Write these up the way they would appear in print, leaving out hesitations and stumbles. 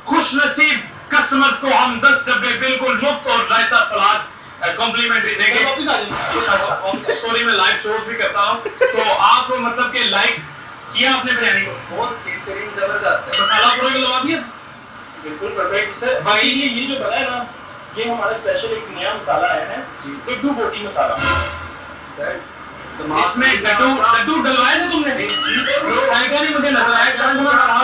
खुश नसीब कस्टमर्स को हम 10 डब्बे बिल्कुल मुफ्त और रायता सलाद कॉम्प्लीमेंट्री देंगे। अच्छा सॉरी, मैं लाइव शोज भी करता हूँ, तो आप मतलब के लाइक किया आपने बिरयानी को? बहुत बेहतरीन, जबरदस्त है। मसाला पूरा भी लगा दिया? बिल्कुल परफेक्ट सर। भाई ये जो बना है ना, ये हमारा स्पेशल एक नया मसाला है डड्डू बोटी मसाला सर। इसमें डड्डू डलवाए थे तुमने? जाएगा नहीं, मुझे नजर आया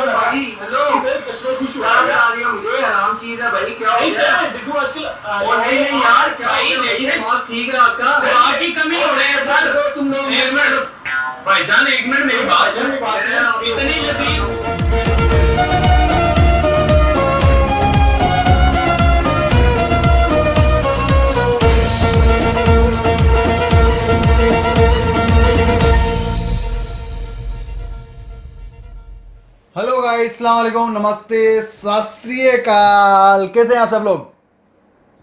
भाई हेलो सर, कस्टमर खुश हुआ क्या करा दिया मुझे? हराम चीज है भाई, क्या हो नहीं गया? सर, डड्डू आजकल नहीं यार, क्या भाई, हो गया? देखिए। बहुत ठीक है आपका। स्वाद की कमी हो रही है सर। तुम लोग एक मिनट भाईजान, एक मिनट मेरी बात है। इतनी लजीज हेलो गाइस, अस्सलाम वालेकुम, नमस्ते, शास्त्रीय काल। कैसे हैं आप सब लोग?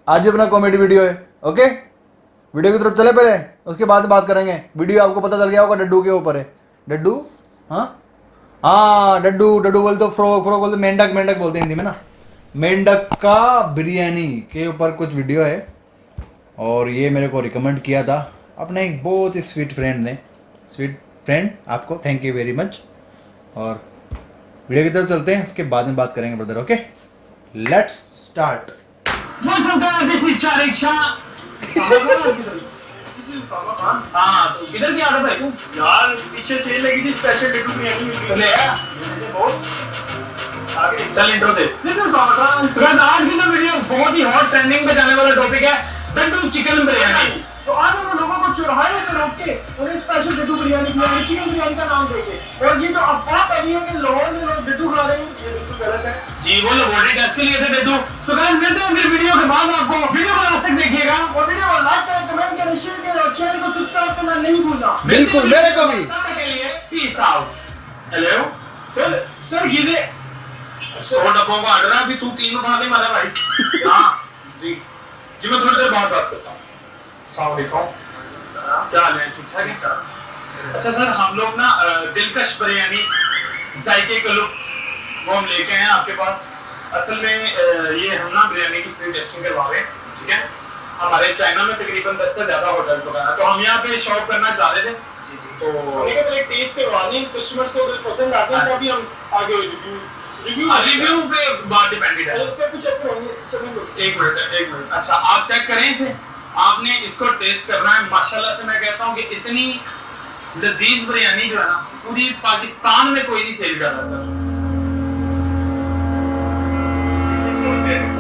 आज अपना कॉमेडी वीडियो है। ओके, वीडियो की तरफ चले पहले, उसके बाद बात करेंगे। वीडियो आपको पता चल गया होगा डड्डू के ऊपर है। डड्डू, हाँ डड्डू बोलते तो फ्रॉग बोलते, मेंढक बोलते हैं हिंदी में ना। मेंढक का बिरयानी के ऊपर कुछ वीडियो है, और ये मेरे को रिकमेंड किया था अपने एक बहुत ही स्वीट फ्रेंड ने। स्वीट फ्रेंड, आपको थैंक यू वेरी मच। और वीडियो की तरफ चलते हैं, उसके बाद में बात करेंगे ब्रदर। Okay, let's start. हाँ, तो किधर की आदत है तू? यार पीछे सेल लगी थी स्पेशल डड्डू बिरयानी ले आया? बहुत आगे चल इंट्रो दे। आज की तो वीडियो बहुत ही हॉट ट्रेंडिंग पे जाने वाला टॉपिक है, डड्डू चिकन बिरयानी। तो आज हम लोगों को चौराहे पे रोक के उन्हें स्पेशल डड्डू बिरयानी खिलाएंगे, चिकन बिरयानी का नाम देंगे। और ये जो अफवाह फैली है कि लाहौर में लोग डड्डू खा रहे हैं, ये बिल्कुल गलत है। जी, वो लेबोरेटरी टेस्ट के लिए थे डड्डू। तो गाइस मिलते हैं फिर वीडियो के बाद। आपको वीडियो को लास्ट तक देखिएगा और वीडियो को लाइक करें, कमेंट करें, शेयर करें और चैनल को सब्सक्राइब करना नहीं भूलना। बिल्कुल, मेरे को भी। तब तक के लिए पीस आउट। हेलो सर ये 100 डब्बों का ऑर्डर है, अभी तू 3 उठा दे मारा भाई। हाँ जी मैं थोड़ी देर बाद बात करता हूँ। अस्सलाम वालेकुम, क्या हाल है? ठीक ठाक है? अच्छा सर, हम लोग ना दिलकश बिरयानी जायके का लुत्फ वो हम लेके आए हैं आपके पास। असल में ये हम ना बिरयानी की फ्री टेस्टिंग करवा रहे हैं, ठीक है? हमारे चाइना में तकरीबन 10 से ज्यादा होटल वगैरह, तो हम यहाँ पे शॉप करना चाह रहे थे। तो हमने पहले टेस्ट करवा दें, कस्टमर्स को अगर पसंद आते हैं तभी हम आगे रिव्यू पे बात डिपेंडेड है। सब कुछ चेक करेंगे। एक मिनट। अच्छा, आप चेक करें इसे, आपने इसको टेस्ट करना है। माशाल्लाह से मैं कहता हूँ कि इतनी लजीज बिरयानी जो है ना, पूरी पाकिस्तान में कोई नहीं सेल कर रहा सर।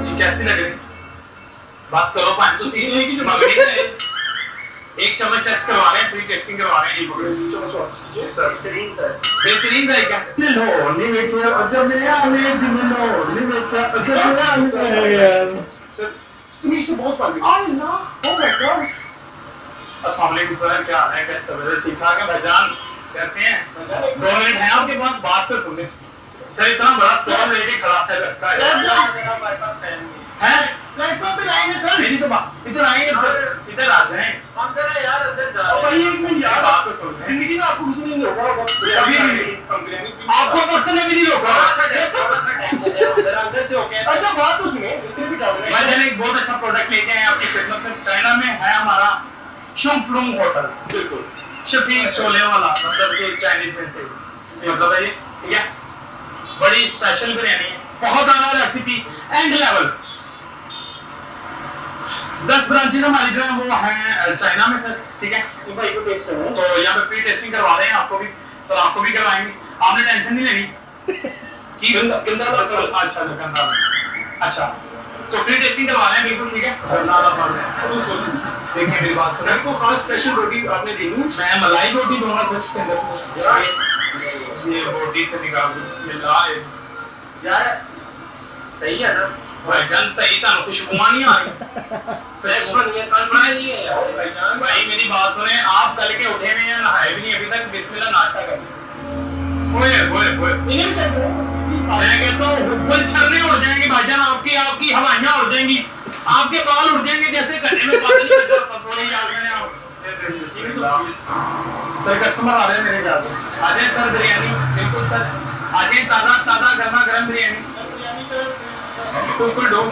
जी कैसी लग रही? बस करो पानी तो सी एक चम्मच टेस्ट करवा रहे हैं, फ्री टेस्टिंग करवा रहे हैं। बेहतरीन है क्या? अस्सलाम वालेकुम सर, क्या हाल है? कैसे हो? ठीक ठाक है भाईजान? कैसे हैं? 2 मिनट है आपके पास, बात से सुनने। सर इतना बड़ा स्टॉल लेके खड़ा है, लगता है प्लेटफॉर्म पे लाएंगे सर। मेरी तो बात इधर आएंगे, इधर आ जाएं। हम जरा यार अंदर जा रहे हैं। भाई एक मिनट यार, बात तो सुन। जिंदगी में आपको किसी ने नहीं रोका होगा कभी भी नहीं। आपको वक्त ने भी नहीं रोका। अंदर से हो गया। अच्छा बात तो सुने, इतने भी डाल रहे भाईजान एक बहुत अच्छा प्रोडक्ट लेके आए आपकी खिदमत में। चाइना में है हमारा शुंगफ्लुंग होटल, बिल्कुल शफीक शोले वाला, मतलब कि चाइनीज में से मतलब है ये, ठीक है? बड़ी स्पेशल बिरयानी है, बहुत ज्यादा रेसिपी, एंड लेवल। 10 ब्रांचेज हमारी जो है वो है चाइना में सर, ठीक है? तो भाई को टेस्ट करना है। तो यहाँ पे फ्री टेस्टिंग करवा रहे हैं आपको भी सर, आपको भी करवाएंगे। आपने टेंशन नहीं लेनी। ठीक है? अच्छा गंदा, अच्छा तो फ्री टेस्टिंग करवा रहे हैं, बिल्कुल ठीक है? देखिए मेरी बात सर को खास स्पेशल रोटी आपने दी है। मैं मलाई रोटी दूंगा सर इसके अंदर से। ये रोटी से निकाल दो, बिस्मिल्लाह। यार सही है ना भाईजान? सही था, खुशबू नहीं आ रही। फ्रेश बनी है, फ्रेश ही है यार भाईजान। भाई मेरी बात सुने, आप कल के उठे हुए हैं, नहाए भी नहीं अभी तक, बिस्मिल्लाह नाश्ता कर लो। ओए इन्हें भी चेक करो। मैं कहता हूँ फुल छरने उड़ जाएंगे भाईजान, आपकी हवाइयाँ उड़ जाएंगी, आपके बाल उड़ जाएंगे, जैसे गड्ढे में पानी निकलता है, पसोड़े ही आ गए हैं आप। सर कस्टमर आ रहे हैं मेरे ख्याल से। आ जाए सर, बिरयानी बिल्कुल सर, आ जाए, ताज़ा गर्मा गर्म बिरयानी। बिरयानी सर कोई डोंट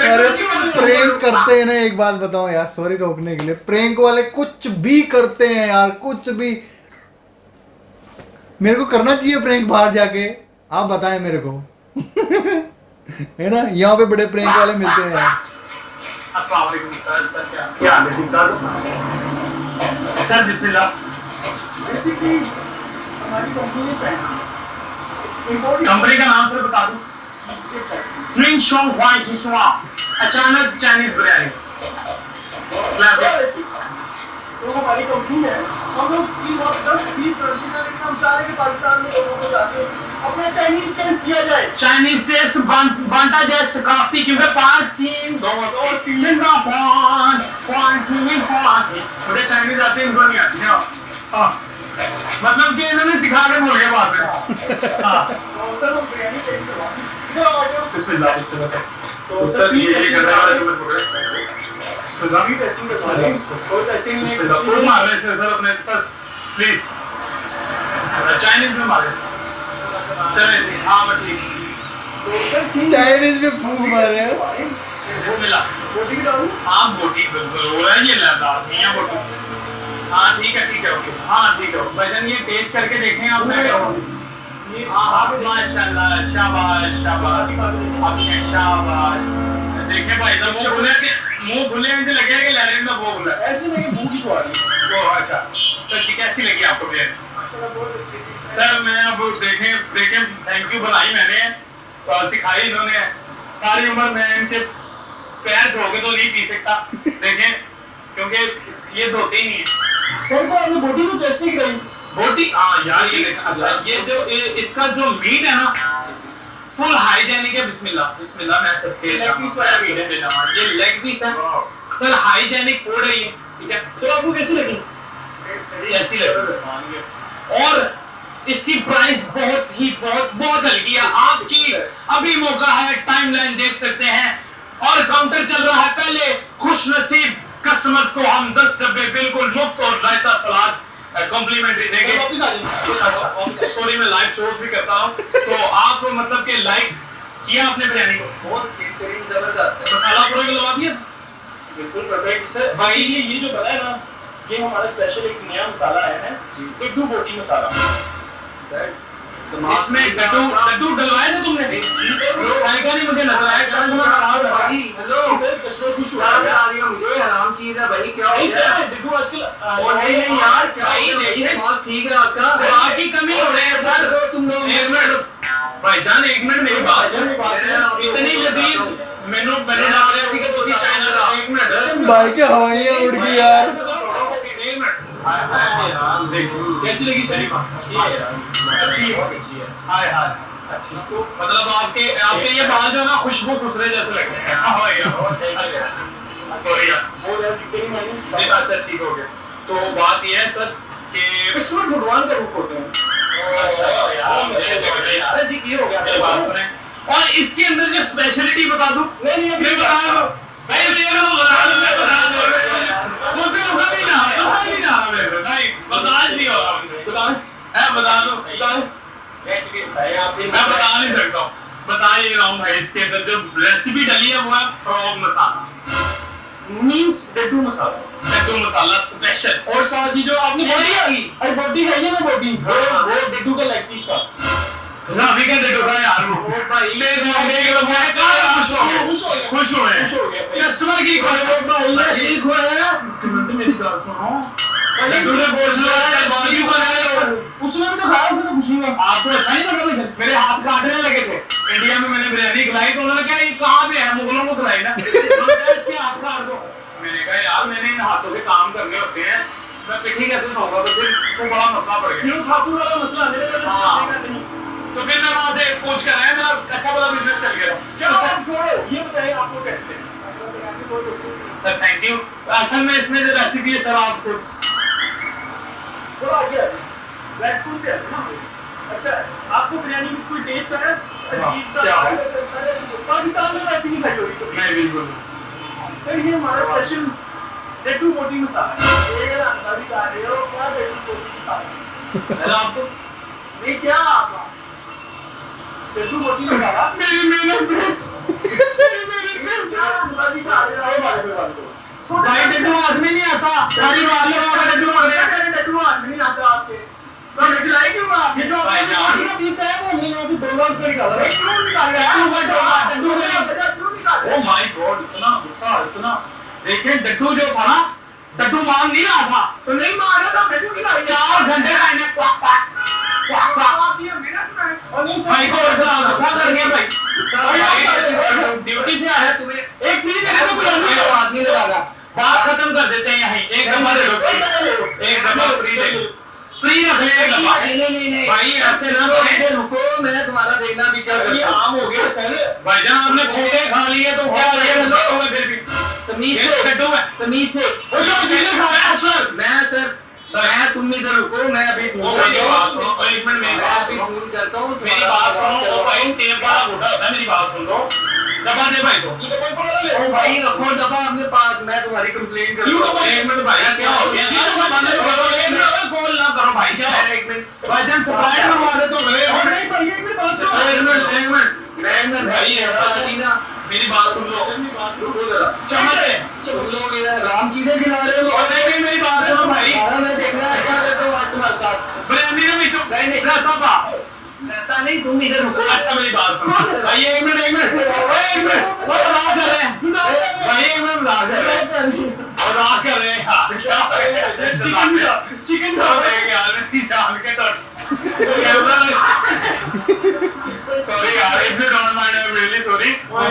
अरे प्रैंक करते हैं ना, एक बात बताओ यार, सॉरी रोकने के लिए, प्रैंक वाले कुछ भी करते हैं यार, कुछ भी। मेरे को करना चाहिए प्रैंक बाहर जाके, आप बताएं मेरे को। है ना, यहाँ पे बड़े प्रैंक वाले मिलते हैं यार। अस्सलाम वालेकुम सर, क्या हाल है? ठीक ठाक सर, बिस्मिल्लाह। बेसिकली हमारी कंपनी है चाइना, कंपनी का नाम सर बता दूं? ट्विन शोंग वाई हिशवा, अचानक चाइनीज बिरयानी। तो हमारी कंपनी है, हम लोग 10-20 करंसी का, लेकिन हम चाह रहे हैं कि पाकिस्तान में लोगों को जाके अपना चाइनीज टेस्ट दिया जाए। चाइनीज टेस्ट बांटा जाए सकाफती, क्योंकि 5 चीन 2 सिंगापुर 5 मुझे चाइनीज आती है, इनको नहीं आती है। हाँ, मतलब कि इन्होंने सिखा के बोल गया बाद में। हाँ, तो सर हम बिरयानी टेस्ट करवाएंगे, इधर आ जाओ। बिस्मिल्लाह बिस्मिल्लाह। तो सर ये करने वाला जो मैं बोल रहा हूँ, अभी टेस्टिंग करवाएंगे, तो टेस्टिंग में फुल मार रहे थे सर अपने, सर प्लीज चाइनीज में मारे। चले जी, हाँ बस ठीक। तो सर चाइनीज में फूक मारे हैं। बिस्मिल्लाह। बोटी की डालूं? हाँ बोटी बिल्कुल हो रहा है, ये लहदा मियां बोटी। हाँ ठीक है ओके। हाँ ठीक है भाईजान, ये टेस्ट करके देखें आप। मैं क्या ये माशाल्लाह, शाबाश शाबाश, आपने शाबाश। देखें भाईजान, मुंह खुले कि मुंह खुले ऐसे लगे कि लहरें में वो खुला है। ऐसे नहीं कि भूख ही तो आ रही है। तो अच्छा सर जी, कैसी लगी आपको बिरयानी? माशाल्लाह बहुत अच्छी थी। सर मैं अब देखें थैंक यू बनाई मैंने, सिखाई इन्होंने। सारी उम्र मैं इनके पैर धो के तो नहीं पी सकता, देखें, क्योंकि ये धोते ही नहीं है। सर को आपने बोटी तो टेस्ट नहीं कराई? बोटी, हाँ यार ये देखें। अच्छा ये जो इसका जो मीट है ना, फुल हाइजेनिक है। बिस्मिल्लाह बिस्मिल्लाह। मैं सबके ये लेग पीस है सर, हाइजेनिक फूड है ये, ठीक है सर आपको कैसी लगी? ऐसी लगी। और इसकी प्राइस बहुत हल्की है। आपकी अभी मौका है, टाइमलाइन देख सकते हैं, और काउंटर चल रहा है। पहले खुश नसीब कस्टमर्स को हम 10 डब्बे बिल्कुल मुफ्त और रायता सलाद कॉम्प्लीमेंट्री देंगे। वापस आ जाइए। अच्छा सॉरी, मैं लाइव शोज भी करता हूँ, तो आप मतलब कि लाइक किया आपने बिरयानी को? बहुत बेहतरीन, जबरदस्त है। मसाला पूरा के लगा दिया? बिल्कुल परफेक्ट सर। भाई ये जो बना है ना, ये हमारा स्पेशल एक नया मसाला है ना, टिड्डू बोटी मसाला। सर इसमें लड्डू डलवाए थे तुमने? साइका नहीं मुझे नजर आया, कल तुम्हारा खराब है। भाई हेलो, सर कस्टमर खुश हुआ क्या है। बता दिया मुझे? हराम चीज है भाई, क्या हो नहीं गया? सर, टिड्डू आजकल ओ नहीं यार, क्या भाई, हो गया? देखिए। दिमाग ठीक है आपका? स्वाद की कमी हो रही है सर। तुम लोग एक मिनट भाईजान, एक मिनट मेरी बात। इतनी लजीज मैंने लग रहा थी कि तुम चाइना का। एक मिनट भाई के हवाइयाँ उड़ गई यार। एक मिनट। देखो कैसी लगी सर? अच्छी है। हाय हाय अच्छी। मतलब आपके ये बाल जो है ना, खुशबू दूसरे जैसे लगते हैं। सॉरी यार। वो यार जूते नहीं मानी। अच्छा ठीक हो गया। तो बात ये है सर कि कस्टमर भगवान का रूप होते हैं। अच्छा यार, अरे जी ये हो गया। मेरी बात सुने। और इसके अंदर जो स्पेशलिटी बता दूं? नहीं मैं बता दूं भाई, मैं बता दूं मुझसे रुका नहीं जा रहा मेरे को भाई, बर्दाश्त नहीं हो रहा मुझे। बता दूं मैं बता नहीं सकता हूँ, बता ही रहा हूँ भाई। इसके अंदर जो रेसिपी डली है वो है फ्रॉग मसाला, मींस डड्डू मसाला। लड्डू मसाला स्पेशल। और साथ ही जो आपने बोटी आ गई, अरे बोटी खाई है ना, बोटी वो डड्डू का लेग पीस था। रावी का देखो भाई यार, वो भाई ले दो मैं कहा खुश हो गए। कस्टमर की खुश हो भाई, ये खोया मेरी बात सुनो। लड्डू ने बोझ लो यार, बारबेक्यू बना रहे हो। उसमें भी तो खाया, उसने खुशी में। आपको अच्छा नहीं लगा? मेरे हाथ काटने लगे थे। इंडिया में मैंने बिरयानी खिलाई तो उन्होंने कहा ये कहाँ पे है, मुगलों को खिलाई ना। इसके हाथ काट दो। मैंने कहा यार मैंने इन हाथों से काम करने होते हैं, मैं पिट्ठी कैसे खाऊंगा? तो फिर वो बड़ा मसला पड़ गया। फिर ठाकुर वाला मसला आने लगा। हाँ। तो फिर मैं वहाँ से पूछ कर आया, मेरा अच्छा बड़ा बिजनेस चल गया। चलो आप छोड़ो, ये बताइए आपको कैसे लगी? Sir thank you. असल में इसमें जो रेसिपी है सर, आपको थोड़ा आगे आ जाइए। ब्लैक फूड पे ना। अच्छा, आपको बिरयानी में कोई टेस्ट है? अजीब सा क्या है? पाकिस्तान में तो ऐसी नहीं खाई होगी कभी। नहीं बिल्कुल। सर ये हमारा स्पेशल लड्डू बोटी मसाला है। ये अंदर भी खा रहे हो क्या? लड्डू बोटी मसाला आपको ये क्या आपका? डड्डू मोटी लगा रहा मेरी मेहनत भाई डड्डू आदमी नहीं आता सारी बात लगा डड्डू पकड़े डड्डू आदमी नहीं आता आपके तो डड्डू लाए क्यों आप ये जो भाई जान। मोटी का पीस है वो नहीं है $2 का निकाल रहा है क्यों निकाल रहा है डड्डू क्यों निकाल ओ माय गॉड इतना गुस्सा इतना देखिए डड्डू जो था ना डड्डू मान नहीं रहा था तो नहीं मारा था डड्डू निकाल 4 घंटे का इन्हें क्वाक क्वाक क्वाक क्वाक भाई को इतना गुस्सा कर गया भाई ड्यूटी से आया तुम्हें एक फ्री देने को बुलाना आदमी लगागा बात खत्म कर देते हैं यहीं एक दफा दे दो एक दफा फ्री दे दो फ्री रख ले एक दफा नहीं भाई ऐसे ना करें रुको मैं तुम्हारा देखना विचार ये आम हो गया सर भाईजान आपने खोटे खा लिए तो क्या ये मतलब होगा फिर भी तमीज ये से डड्डू है तमीज से वो जो सीधे खाया सर मैं सर मैं तुम इधर रुको मैं अभी वो मेरी बात सुनो एक मिनट मेरी बात सुनो फोन करता हूँ मेरी बात सुनो वो भाई टेप वाला घोटा होता है मेरी बात सुन लो दबा दे भाई को ओ भाई रखो दबा अपने पास मैं तुम्हारी कंप्लेंट कर एक मिनट भाई क्या हो गया अच्छा बंद करो एक मिनट कॉल ना करो भाई क्या हो एक मिनट भाईजान स्प्राइट मंगवा दे तो गए नहीं भाई एक मिनट बात सुनो एक मिनट भाई ना मेरी बात सुन लो रुको जरा चमक है तुम लोग इधर राम चीजें खिला रहे हो और नहीं मेरी बात सुनो भाई मैं देखना है क्या करते हो आज तुम्हारे साथ बिरयानी में मिचो नहीं रहता पा रहता नहीं तुम इधर रुको अच्छा मेरी बात सुनो भाई एक मिनट वो मजाक कर रहे हैं भाई एक मिनट मजाक कर रहे हैं मजाक कर रहे हैं यार क्या चिकन खा रहे हैं यार मेरी जान के तो सॉरी यार if you don't mind I am really sorry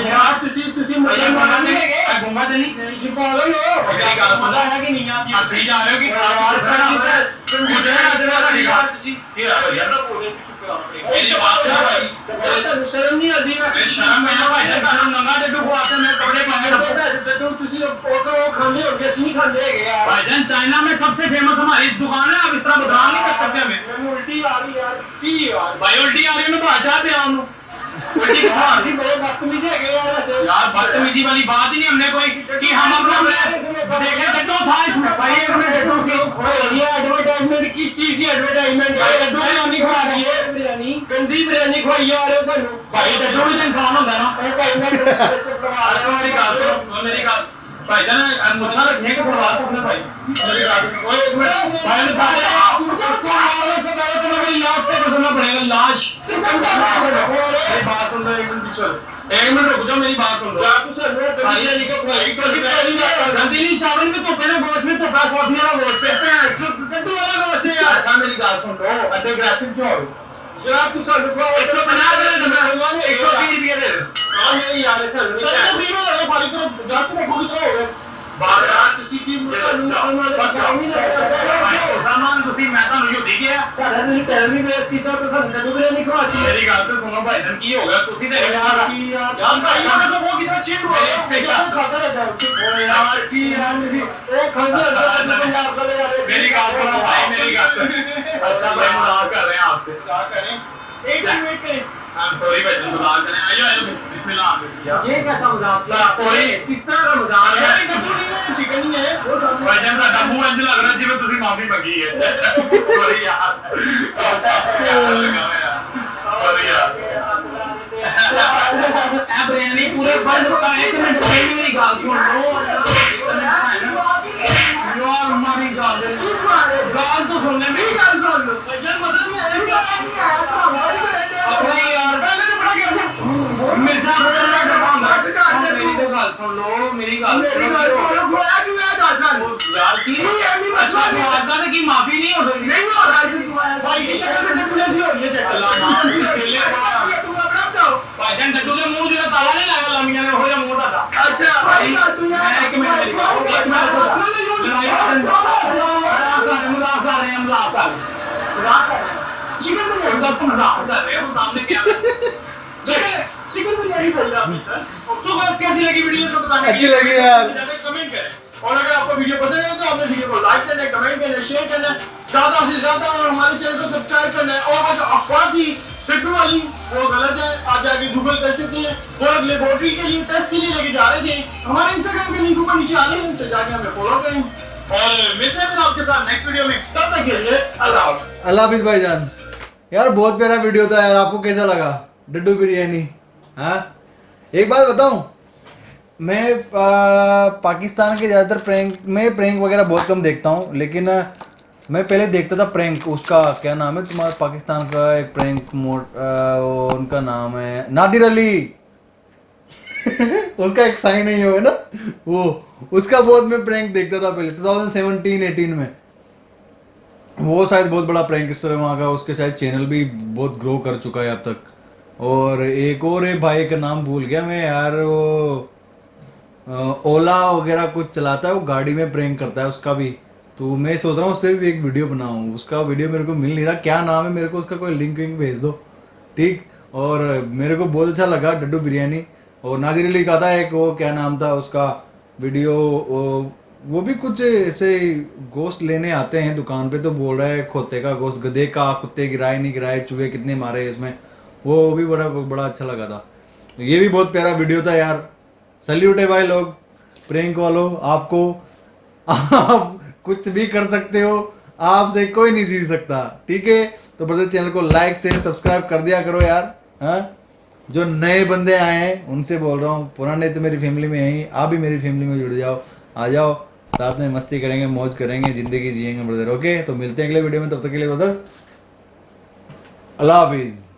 यार तुसी मुसलमान नहीं है घूमा तो नहीं ये पागल हो मेरी बात सुनो। मजा है कि नहीं आप आप सही जा रहे हो कि मुझे ना देना पड़ेगा क्या भैया मेरी बात सुनो भाई शर्म नहीं आती मेरी शर्म है भाई ना नंगा डड्डू को आते मैं कपड़े पहन डड्डू तुसी वो खांदे हो गए नहीं खांदे है यार भाईजान चाइना में सबसे फेमस हमारी दुकान है आप इस तरह बदनाम नहीं कर सकते हमें मैं उल्टी आ रही यार की यार भाई उल्टी आ रही है मैं भाषा पे आऊं उल्टी कहाँ आ रही तुसी बड़े बदतमीज है यार ऐसे यार बदतमीजी वाली बात ही नहीं हमने कोई कि हम अपना देखे डड्डू था इसमें भाई एक मिनट डड्डू से ये एडवर्टाइजमेंट किस चीज की एडवर्टाइजमेंट है डड्डू बिरयानी खवा रही है बिरयानी गंदी बिरयानी खवाई जा रहे हो सानू भाई डड्डू भी तो इंसान होता है ना अच्छा मेरी बात भाईजान मुझे रखने के सवाल पूछना भाई मेरी बात ओए एक मिनट भाई ने चाहे उसको मारने से पहले तुम्हें मेरी लाश से गुजरना पड़ेगा लाश मेरी बात सुन लो एक मिनट पीछे एक मिनट रुक जाओ मेरी बात सुन लो बिरयानी को खवाई गंजीली चावल में तो पहले गोश्त में तो पैसा ऑफिया वाला गोश्त है डड्डू वाला गोश्त है यार अच्छा मेरी बात सुन लो अड्डे अग्रेसिव क्यों हो जरा तू सानू को 150 दे दे मैं 120 रुपए दे हां नहीं यार सर सर तो फ्री में लगा खाली तो 10 देखो कितना हो गया बात यार तुसी की मुसलमान मुसलमान ਤੁਸੀਂ ਮੈਂ ਤੁਹਾਨੂੰ ਯੂਦੀ ਗਿਆ ਤੁਹਾਡਾ ਤੁਸੀਂ ਟਾਈਮ ਵੀ ਵੇਸਟ ਕੀਤਾ ਤਾਂ ਸਾਨੂੰ ਡੱਡੂ ਬਿਰयानी ਖਵਾਤੀ ਮੇਰੀ ਗੱਲ ਤੇ ਸੁਣੋ ਭਾਈਜਾਨ ਕੀ ਹੋ ਗਿਆ ਤੁਸੀਂ ਤੇ ਨਹੀਂ यार की यार भाई ये तो वो कितना चेंज हुआ है क्या खाता रहता है यार की यार मुझे वो खाने लगा पंजाब का ले जा रहे मेरी बात सुनो भाई मेरी बात अच्छा भाई मजाक कर रहे हैं आपसे क्या करें एक मिनट करें आई एम सॉरी भाईजान मजाक कर रहे हैं आइए आइए बिस्मिल्लाह ये कैसा मजाक है Sorry. किस तरह का मजाक है डड्डू नहीं है चिकन नहीं है वो भाईजान ਤੁਹਾਡਾ ਮੂੰਹ ਇੰਜ ਲੱਗ ਰਿਹਾ ਜਿਵੇਂ ਤੁਸੀਂ ਮਾਫੀ ਮੰਗੀ ਹੈ ਸੌਰੀ ਯਾਰ ਸੌਰੀ ਯਾਰ ਇਹ ਬਿਰਿਆਨੀ ਪੂਰੇ ਬੰਦ ਕਰ ਇੱਕ ਮਿੰਟ ਮੇਰੀ ਗੱਲ ਸੁਣ ਲਓ ਯਾਰ ਮਾਰੀ ਗੱਲ ਗੱਲ तो सुनने मेरी गल सुन लो वजन मतलब में है क्या नहीं आया तो हमारी को रहते हैं अपने यार पहले तो बड़ा कर मिर्जा बदलना डबा मेरी तो गल सुन लो मेरी गल मेरी गल सुनो खोया क्यों है दादा यार की नहीं अच्छा मुआवजा की माफी नहीं हो सकती नहीं हो रहा है भाई की शक्ल में डड्डू जैसी हो रही है चेक अल्लाह माफ खेले तुम अपना बताओ भाईजान डड्डू के मुंह जो ताला नहीं लगा लमिया ने हो जा मुंह दादा अच्छा भाई तू यार मैं एक मिनट मेरी बात एक मिनट लड़ाई मजाक कर रहे हैं मजाक कर चिकन बिरयानी का मजाक कर रहे हैं वो सामने क्या चिकन बिरयानी बोल रहा हूं तो बस कैसी लगी वीडियो तो बताना अच्छी लगी यार। कमेंट करें और अगर आपको वीडियो पसंद है तो आपने वीडियो को लाइक करना है कमेंट करना है शेयर करना है ज्यादा से ज्यादा और हमारे चैनल को सब्सक्राइब करना है और वो जो अफवाह थी पिट्टू वाली वो गलत है आप जाके गूगल कर सकते हैं वो लेबोरेटरी के लिए टेस्ट के लिए लेके जा रहे थे हमारे इंस्टाग्राम के लिंक ऊपर नीचे आ रहे हैं तो जाके हमें फॉलो करें और मिलते हैं आपके साथ नेक्स्ट वीडियो में तब तक के लिए अल्लाह हाफ़िज़। अल्लाह हाफिज भाईजान। यार बहुत प्यारा वीडियो था यार, आपको कैसा लगा डड्डू बिरयानी। हाँ, एक बात बताऊं, मैं पाकिस्तान के ज़्यादातर प्रैंक वगैरह बहुत कम देखता हूँ, लेकिन मैं पहले देखता था प्रैंक, उसका क्या नाम है तुम्हारा पाकिस्तान का एक प्रैंक उनका नाम है नादिर अली। उसका एक साइन है ये ना, वो उसका बहुत मैं प्रैंक देखता था पहले 2017-18 में। वो शायद बहुत बड़ा प्रैंकस्टर है वहाँ का, उसके शायद चैनल भी बहुत ग्रो कर चुका है अब तक। और एक और है भाई का नाम भूल गया मैं यार, वो ओला वगैरह कुछ चलाता है, वो गाड़ी में प्रैंक करता है उसका भी। तो मैं सोच रहा हूँ उस पर भी एक वीडियो बनाऊँ, उसका वीडियो मेरे को मिल नहीं रहा, क्या नाम है, मेरे को उसका कोई लिंक विंक भेज दो, ठीक। और मेरे को बहुत अच्छा लगा डड्डू बिरयानी। और नादिर अली का था एक, वो क्या नाम था उसका वीडियो, वो भी कुछ ऐसे गोश्त लेने आते हैं दुकान पे, तो बोल रहा है खोते का गोश्त, गधे का, कुत्ते गिराए नहीं गिराए, चूहे कितने मारे इसमें, वो भी बड़ा अच्छा लगा था। ये भी बहुत प्यारा वीडियो था यार। सल्यूट है भाई लोग, प्रैंक वालों, आपको आप कुछ भी कर सकते हो, आपसे कोई नहीं जीत सकता, ठीक है। तो ब्रदर चैनल को लाइक शेयर सब्सक्राइब कर दिया करो यार। हाँ, जो नए बंदे आए हैं उनसे बोल रहा हूँ, पुराने तो मेरी फैमिली में हैं ही, आप भी मेरी फैमिली में जुड़ जाओ, आ जाओ, साथ में मस्ती करेंगे, मौज करेंगे, जिंदगी जिएंगे ब्रदर। ओके, तो मिलते हैं अगले वीडियो में, तब तक के लिए ब्रदर अल्लाह हाफिज़।